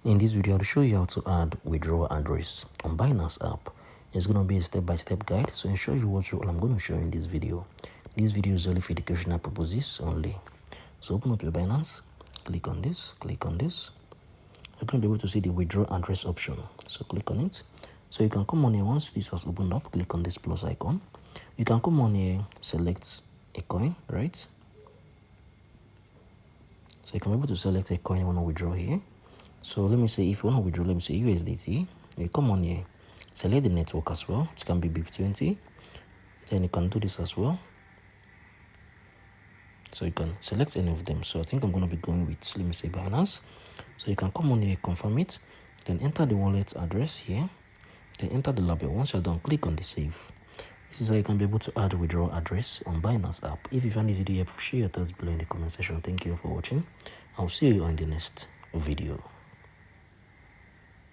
In this video, I'll show you how to add withdrawal address on Binance app. It's going to be a step-by-step guide, so ensure you watch all I'm going to show you in this video. This video is only for educational purposes only. So open up your Binance, click on this. You're going to be able to see the withdraw address option. So click on it. So you can come on here. Once this has opened up, click on this plus icon. You can come on here, select a coin, right? So you can be able to select a coin you want to withdraw here. So let me say if you want to withdraw, let me say USDT. You come on here, select the network as well. It can be BIP20. Then you can do this as well. So you can select any of them. So I think I'm going to be going with, let me say Binance. So you can come on here, confirm it, then enter the wallet address here, then enter the label. Once you're done, click on the save. This is how you can be able to add withdrawal address on Binance app. If you found this video helpful, share your thoughts below in the comment section. Thank you for watching. I'll see you on the next video.